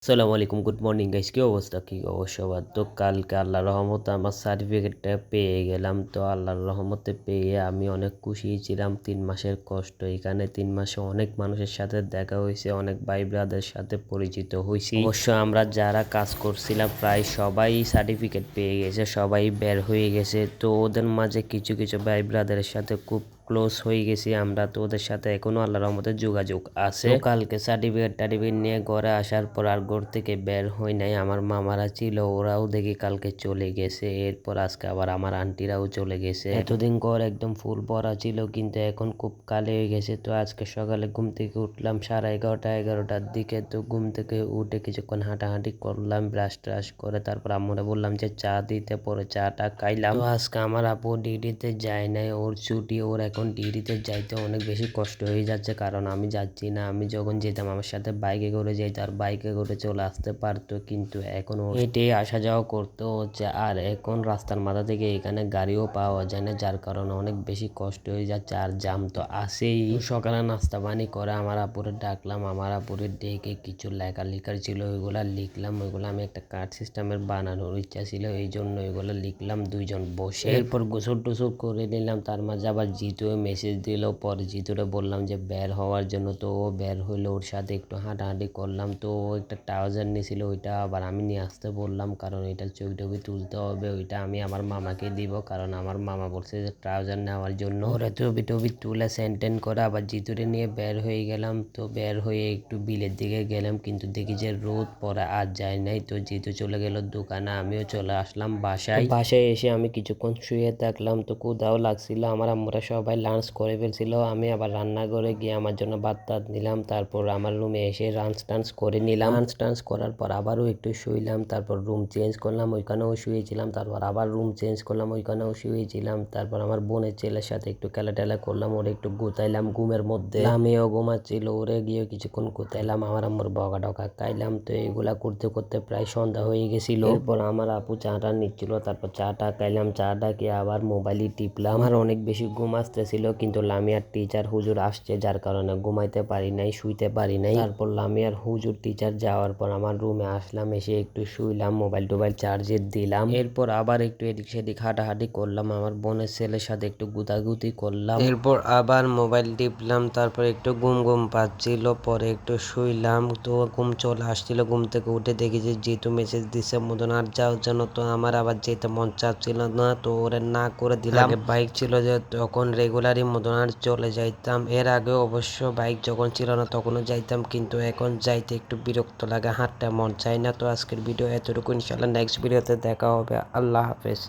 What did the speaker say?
আসসালামু আলাইকুম, good morning guys. কি অবস্থা, কি অবশ্য সবার? তো কালকে আল্লাহর রহমতে আমার সার্টিফিকেটটা পেয়ে গেলাম। তো আল্লাহর রহমতে পেয়ে আমি অনেক খুশি ছিলাম। 3 মাসের কষ্ট, এখানে 3 মাসে অনেক মানুষের সাথে দেখা হয়েছে, অনেক ভাই ব্রাদের সাথে পরিচিত হয়েছি। অবশ্য আমরা যারা কাজ করছিলাম প্রায় সবাই সার্টিফিকেট পেয়ে গেছে, সবাই বের হয়ে গেছে। তো ওদের মাঝে কিছু কিছু ভাই ব্রাদারের সাথে খুব ক্লোজ হয়ে গেছি আমরা। তো ওদের সাথে এখনো আল্লাহর রহমতে যোগাযোগ আছে। তো কালকে সার্টিফিকেট নিয়ে ঘরে আসার পর আর ঘর থেকে বের হই নাই। আমার মামারা ছিল, ওরাও দেখি কালকে চলে গেছে। এরপর আজকে আবার আমার আন্টিরাও চলে গেছে। এতদিন ঘর একদম ফুল ভরা ছিল, কিন্তু এখন খুব কালে হয়ে গেছে। তো আজকে সকালে ঘুম থেকে উঠলাম 11:30-11টার দিকে। তো ঘুম থেকে উঠে কিছুক্ষণ হাঁটাহাঁটি করলাম, ব্রাশ ট্রাশ করে তারপর আম্মুরা বললাম যে চা দিতে, পরে চাটা খাইলাম। তো আজকে আমার আপু ডিউটিতে যায় নাই, ওর ছুটি। ওর এখন ডিউটিতে যাইতে অনেক বেশি কষ্ট হয়ে যাচ্ছে, কারণ আমি যাচ্ছি না। আমি যখন যেতাম আমার সাথে বাইকে করে যেত আর বাইকে করে চলে আসতে পারতো, কিন্তু এখন ও হেঁটে আসা যাওয়া করতে হচ্ছে। আর এখন রাস্তার মাথা থেকে এখানে গাড়িও পাওয়া যায় না, যার কারণে অনেক বেশি কষ্ট হয়ে যাচ্ছে। আর জাম তো আসেই। সকালে নাস্তা পানি করে আমার আপুরে ডাকলাম। আমার আপুরে ডেকে কিছু লেখার ছিল, ওইগুলা লিখলাম। ওইগুলো আমি একটা কার্ড সিস্টেমের বানানোর ইচ্ছা ছিল, এই জন্য ওইগুলো লিখলাম দুইজন বসে। এরপর গোসল টোসল করে নিলাম। তার মাঝে আবার জিতু মেসেজ দিল। পরে জিতুরে বললাম যে বের হওয়ার জন্য, তো ও বের হইলো। ওর সাথে একটু হাঁটাহাঁটি করলাম। তো ও একটা ট্রাউজার নিয়েছিল, ওইটা আবার আমি নিয়ে আসতে বললাম, কারণ এটা ছবি টবি তুলতে হবে। ওইটা আমি আমার মামাকে দিব, কারণ আমার মামা বলছে যে ট্রাউজার নেওয়ার জন্য। ওরা ছবি টবি তুলে সেন্টেন করে আবার জিতুরে নিয়ে বের হয়ে গেলাম। তো বের হয়ে একটু বিলের দিকে গেলাম, কিন্তু দেখি যে রোদ পরে আর যায় নাই। তো জিতু চলে গেল দোকানে, আমিও চলে আসলাম বাসায়। বাসায় এসে আমি কিছুক্ষণ শুয়ে থাকলাম। তো ক্ষুধাও লাগছিল, আমার আম্মুরা সবাই লাঞ্চ করে ফেলছিল। আমি আবার রান্নাঘরে গিয়ে আমার জন্য ভাত টাত নিলাম। তারপর আমার রুমে এসে লাঞ্চ টাঞ্চ করে নিলাম। লাঞ্চ টাঞ্চ করার পর আবারও একটু শুইলাম। তারপর রুম চেঞ্জ করলাম, ওইখানেও শুয়েছিলাম। তারপর আবার রুম চেঞ্জ করলাম, ওইখানেও শুয়েছিলাম। তারপর আমার বোনের ছেলের সাথে একটু খেলা টেলা করলাম, ওরে একটু গুতাইলাম ঘুমের মধ্যে। আমিও ঘুমাচ্ছিল, ওরে গিয়ে কিছুক্ষণ গুতাইলাম, আমার আম্মুর বকা টকা খাইলাম। তো এইগুলা করতে করতে প্রায় সন্ধ্যা হয়ে গেছিল। এরপর আমার আপু চাটা নিচ্ছিল, তারপর চাটা খাইলাম। চাটা খেয়ে আবার মোবাইলই টিপলাম। আমার অনেক বেশি ঘুম আসতেছিল, কিন্তু লামিয়ার টিচার হুজুর আসছে, যার কারণে ঘুমাইতে পারি নাই, শুইতে পারি নাই। তারপর লামিয়ার হুজুর টিচার যাওয়ার পর আমার রুমে আসলাম, এসে একটু শুইলাম, মোবাইল টোবাইল চার্জে দিলাম। এরপর আবার একটু এদিক সেদিক হাঁটাহাঁটি করলাম, আমার বোনের ছেলের সাথে একটু গুতাগুতি করলাম। এরপর আবার মোবাইল টিপলাম, তারপর একটু ঘুম ঘুম পাচ্ছিল, পরে একটু শুইলাম। তো ঘুম চলে আসছিল, ঘুম থেকে উঠে দেখি যে যেহেতু মেসেজ দিছে মদনার যাওয়ার জন্য। তো আমার আবার যেতে মন চাচ্ছিল না, তো ওরে না করে দিলাম। বাইক ছিল যে তখন রেগুলারই মদনার চলে যাইতাম। এর আগে অবশ্য বাইক যখন ছিল না তখনও যাইতাম, কিন্তু এখন যাইতে একটু বিরক্ত লাগে, হাঁটতে মন চায় না। তো আজকের ভিডিও এতটুকু, ইনশাল্লাহ নেক্সট ভিডিওতে দেখা হবে। আল্লাহ হাফেজ।